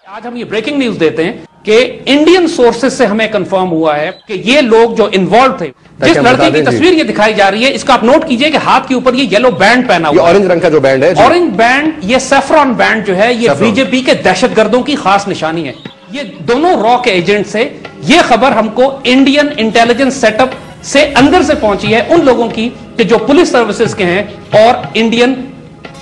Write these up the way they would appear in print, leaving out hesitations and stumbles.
आज हम ये ब्रेकिंग न्यूज देते हैं कि इंडियन सोर्सेज से हमें कंफर्म हुआ है कि ये लोग जो इन्वॉल्व थे, जिस लड़के की तस्वीर ये दिखाई जा रही है, इसका आप नोट कीजिए कि हाथ के ऊपर ये येलो बैंड पहना हुआ है, ऑरेंज रंग का जो बैंड है, ऑरेंज बैंड, ये सैफरॉन बैंड जो है, ये बीजेपी के दहशतगर्दों की खास निशानी है। ये दोनों रॉ के एजेंट्स है। ये खबर हमको इंडियन इंटेलिजेंस सेटअप से अंदर से पहुंची है, उन लोगों की कि जो पुलिस सर्विसेज के हैं और इंडियन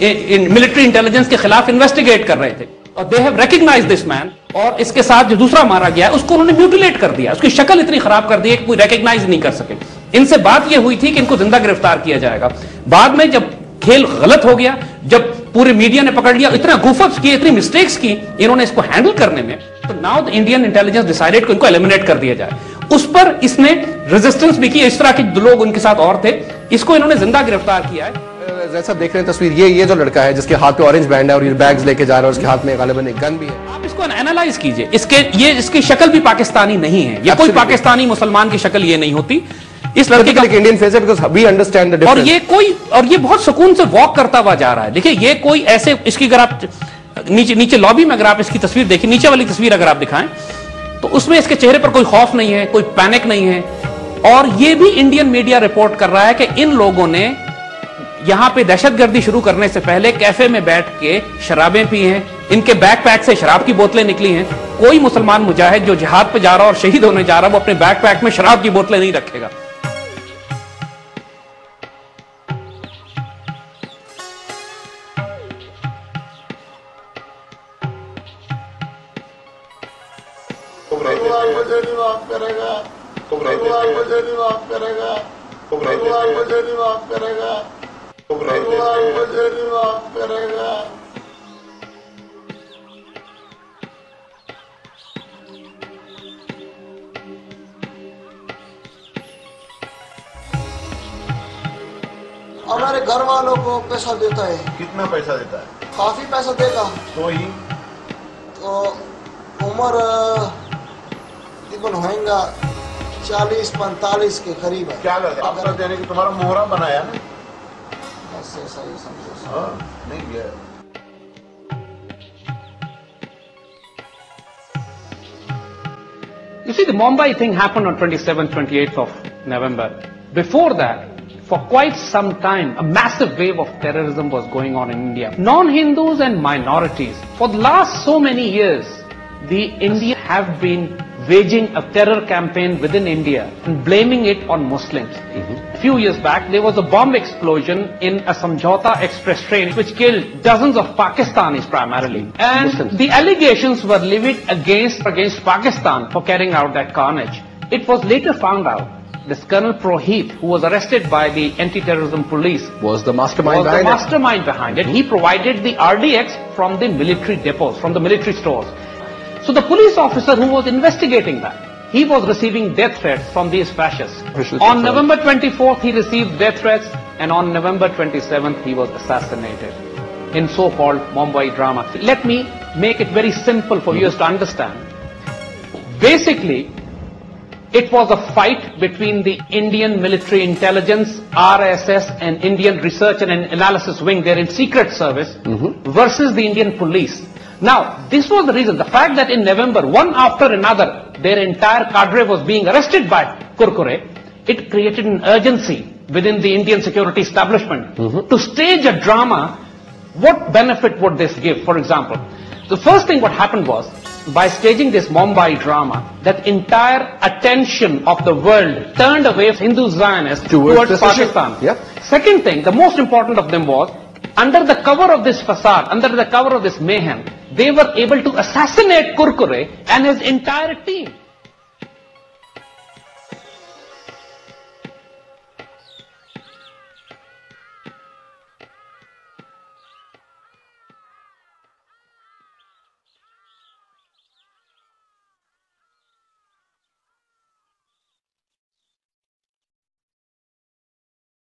मिलिट्री इंटेलिजेंस के खिलाफ इन्वेस्टिगेट कर रहे थे, और they have recognised this man. और इसके साथ जो दूसरा मारा गया उसको उन्होंने म्यूटिलेट कर दिया, उसकी शक्ल इतनी खराब कर दी है कि कोई रिकॉग्नाइज नहीं कर सके। इनसे बात यह हुई थी कि इनको जिंदा गिरफ्तार किया जाएगा। बाद में जब खेल गलत हो गया, जब पूरे मीडिया ने पकड़ लिया, इतना गुफअप्स किए, इतनी मिस्टेक्स की इन्होंने इसको हैंडल करने में, तो now the Indian intelligence decided को इनको एलिमिनेट कर दिया जाए। उस पर इसने रेजिस्टेंस भी की। इस तरह के लोग उनके साथ और थे, इसको इन्होंने जिंदा गिरफ्तार किया है। जैसा देख रहे हैं तस्वीर, ये जो लड़का है जिसके हाथ पे ऑरेंज बैंड है और ये बैग्स लेके जा रहा है, उसके हाथ में गालिबन एक गन भी है। आप इसको एनालाइज कीजिए, इसकी शक्ल भी पाकिस्तानी नहीं है। ये कोई पाकिस्तानी मुसलमान की शक्ल ये नहीं होती। इस लड़के का इंडियन फेस है, because we understand the difference. और ये बहुत सुकून से वॉक करता हुआ जा रहा है। देखिए, ये कोई ऐसे, इसकी अगर आप नीचे लॉबी में अगर आप इसकी तस्वीर देखिए, नीचे वाली तस्वीर अगर आप दिखाएं तो उसमें इसके चेहरे पर कोई खौफ नहीं है, कोई पैनिक नहीं है। और ये भी इंडियन मीडिया रिपोर्ट कर रहा है कि इन लोगों ने यहां पे दहशतगर्दी शुरू करने से पहले कैफे में बैठ के शराबें पी हैं, इनके बैकपैक से शराब की बोतलें निकली हैं। कोई मुसलमान मुजाहिद जो जिहाद पे जा रहा और शहीद होने जा रहा, वो अपने बैकपैक में शराब की बोतलें नहीं रखेगा। भगवान मुझे नहीं माफ करेगा, भगवान मुझे नहीं माफ करेगा, भगवान मुझे नहीं माफ करेगा, भगवान मुझे नहीं माफ करेगा। हमारे घर वालों को पैसा देता है। कितना पैसा देता है? काफी पैसा देगा। तो उम्र तकरीबन होएगा 40-45 के करीब है। क्या करते आप सर देने की तुम्हारा मोहरा बनाया ना? बस ऐसा ही समझो। हाँ, नहीं गया। You see, the Mumbai thing happened on 27th, 28th of November. Before that, for quite some time, a massive wave of terrorism was going on in India. Non-Hindus and minorities, for the last so many years, the Indians have been waging a terror campaign within India and blaming it on Muslims. A few years back, there was a bomb explosion in a Samjhauta express train which killed dozens of Pakistanis primarily. And Muslims. The allegations were levied against Pakistan for carrying out that carnage. It was later found out this Colonel Prohit, who was arrested by the anti-terrorism police, was the mastermind behind it. He provided the RDX from the military depots, from the military stores. So the police officer who was investigating that, he was receiving death threats from these fascists. On November 24th, he received death threats, and on November 27th, he was assassinated in so-called Mumbai drama. Let me make it very simple for viewers to understand. Basically, it was a fight between the Indian military intelligence, RSS, and Indian research and analysis wing, they're in secret service, versus the Indian police. Now, this was the reason, the fact that in November, one after another, their entire cadre was being arrested by Kurkure, it created an urgency within the Indian security establishment to stage a drama. What benefit would this give? For example, the first thing what happened was, by staging this Mumbai drama, that entire attention of the world turned away from Hindu Zionists towards Pakistan. Second thing, the most important of them was, under the cover of this facade, under the cover of this mayhem, they were able to assassinate Kurkure and his entire team.